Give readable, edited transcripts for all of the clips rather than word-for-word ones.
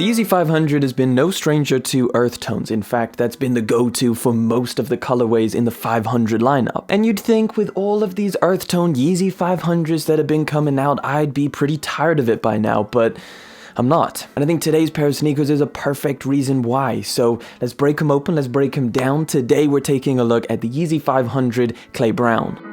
The Yeezy 500 has been no stranger to earth tones. In fact, that's been the go-to for most of the colorways in the 500 lineup. And you'd think with all of these earth tone Yeezy 500s that have been coming out, I'd be pretty tired of it by now, but I'm not. And I think today's pair of sneakers is a perfect reason why. So let's break them open, let's break them down. Today we're taking a look at the Yeezy 500 Clay Brown.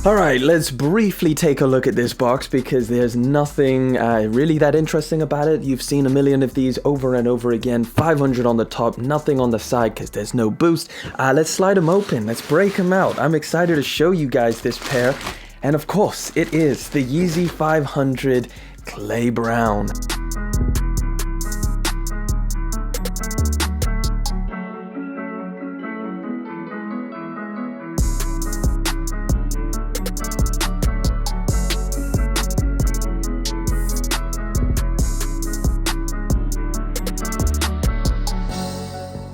Alright, let's briefly take a look at this box because there's nothing really that interesting about it. You've seen a million of these over and over again. 500 on the top, nothing on the side because there's no boost. Let's slide them open, let's break them out. I'm excited to show you guys this pair. And of course, it is the Yeezy 500 Clay Brown.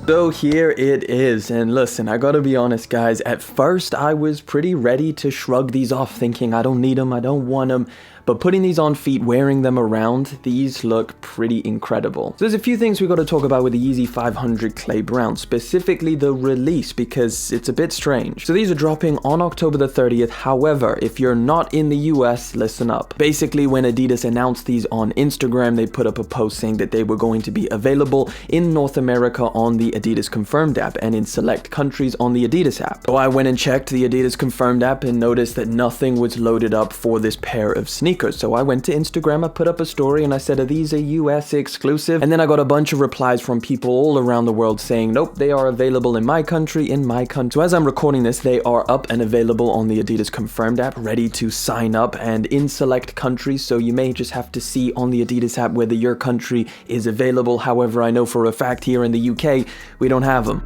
So here it is, and listen, I gotta be honest guys, at first I was pretty ready to shrug these off thinking I don't need them, I don't want them, but putting these on feet, wearing them around, these look pretty incredible. So there's a few things we gotta talk about with the Yeezy 500 Clay Brown, specifically the release because it's a bit strange. So these are dropping on October the 30th, however, if you're not in the US, listen up. Basically when Adidas announced these on Instagram, they put up a post saying that they were going to be available in North America on the Adidas Confirmed app and in select countries on the Adidas app. So I went and checked the Adidas Confirmed app and noticed that nothing was loaded up for this pair of sneakers. So I went to Instagram, I put up a story and I said, are these a US exclusive? And then I got a bunch of replies from people all around the world saying, nope, they are available in my country, So as I'm recording this, they are up and available on the Adidas Confirmed app, ready to sign up and in select countries. So you may just have to see on the Adidas app whether your country is available. However, I know for a fact here in the UK, we don't have them.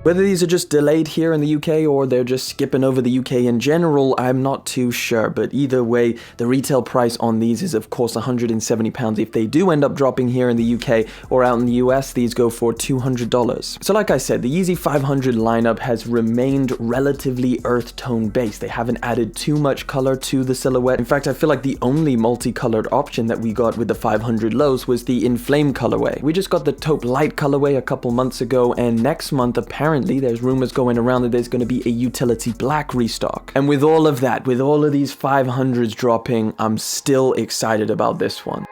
Whether these are just delayed here in the UK or they're just skipping over the UK in general, I'm not too sure, but either way, the retail price on these is of course £170. If they do end up dropping here in the UK or out in the US, these go for $200. So like I said, the Yeezy 500 lineup has remained relatively earth tone based. They haven't added too much color to the silhouette. In fact, I feel like the only multicolored option that we got with the 500 lows was the Inflame colorway. We just got the Taupe Light colorway a couple months ago, and next month apparently there's rumors going around that there's going to be a utility black restock. And with all of that, with all of these 500s dropping, I'm still excited about this one.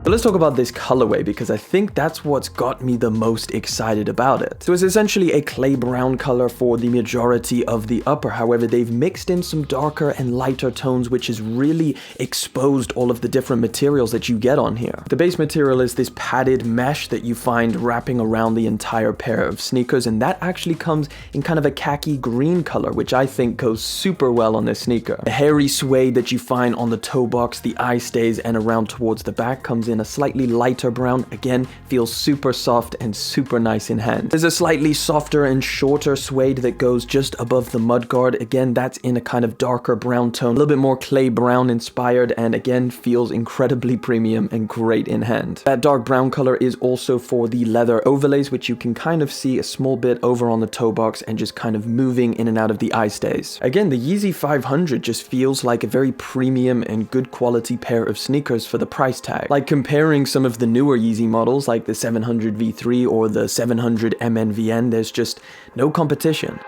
But let's talk about this colorway because I think that's what's got me the most excited about it. So it's essentially a clay brown color for the majority of the upper. However, they've mixed in some darker and lighter tones, which has really exposed all of the different materials that you get on here. The base material is this padded mesh that you find wrapping around the entire pair of sneakers, and that actually comes in kind of a khaki green color, which I think goes super well on this sneaker. The hairy suede that you find on the toe box, the eye stays, and around towards the back comes in a slightly lighter brown. Again, feels super soft and super nice in hand. There's a slightly softer and shorter suede that goes just above the mudguard. Again, that's in a kind of darker brown tone, a little bit more clay brown inspired, and again, feels incredibly premium and great in hand. That dark brown color is also for the leather overlays, which you can kind of see a small bit over on the toe box and just kind of moving in and out of the eye stays. Again, the Yeezy 500 just feels like a very premium and good quality pair of sneakers for the price tag. Like comparing some of the newer Yeezy models like the 700 V3 or the 700 MNVN, there's just no competition.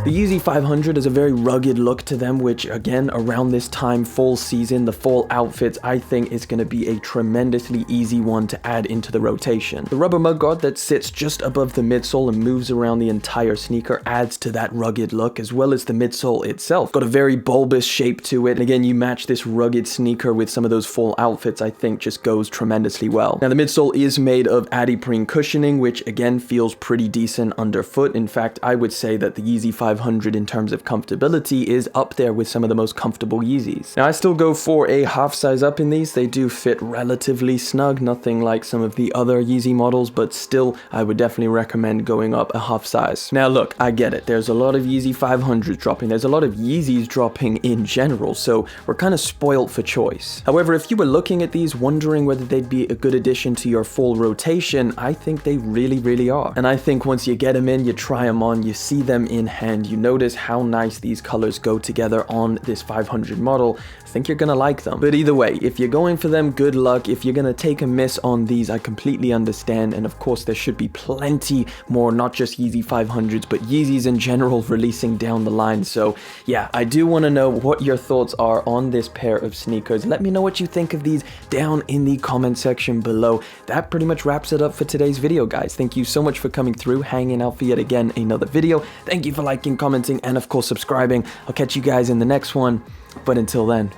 The Yeezy 500 has a very rugged look to them, which again, around this time, fall season, the fall outfits, I think is going to be a tremendously easy one to add into the rotation. The rubber mudguard that sits just above the midsole and moves around the entire sneaker adds to that rugged look, as well as the midsole itself. Got a very bulbous shape to it, and again, you match this rugged sneaker with some of those fall outfits, I think just goes tremendously well. Now, the midsole is made of adiprene cushioning, which again feels pretty decent underfoot. In fact, I would say that the Yeezy 500 in terms of comfortability is up there with some of the most comfortable Yeezys. Now, I still go for a half size up in these. They do fit relatively snug, nothing like some of the other Yeezy models, but still, I would definitely recommend going up a half size. Now, look, I get it. There's a lot of Yeezy 500s dropping. There's a lot of Yeezys dropping in general, so we're kind of spoiled for choice. However, if you were looking at these, wondering whether they'd be a good addition to your full rotation, I think they really are. And I think once you get them in, you try them on, you see them in hand, you notice how nice these colors go together on this 500 model, I think you're gonna like them. But either way, if you're going for them, good luck. If you're gonna take a miss on these, I completely understand, and of course there should be plenty more, not just Yeezy 500s, but Yeezys in general releasing down the line. So yeah, I do want to know what your thoughts are on this pair of sneakers. Let me know what you think of these down in the comment section below. That pretty much wraps it up for today's video, guys. Thank you so much for coming through, hanging out for yet again another video. Thank you for liking, commenting, and of course subscribing. I'll catch you guys in the next one, but until then,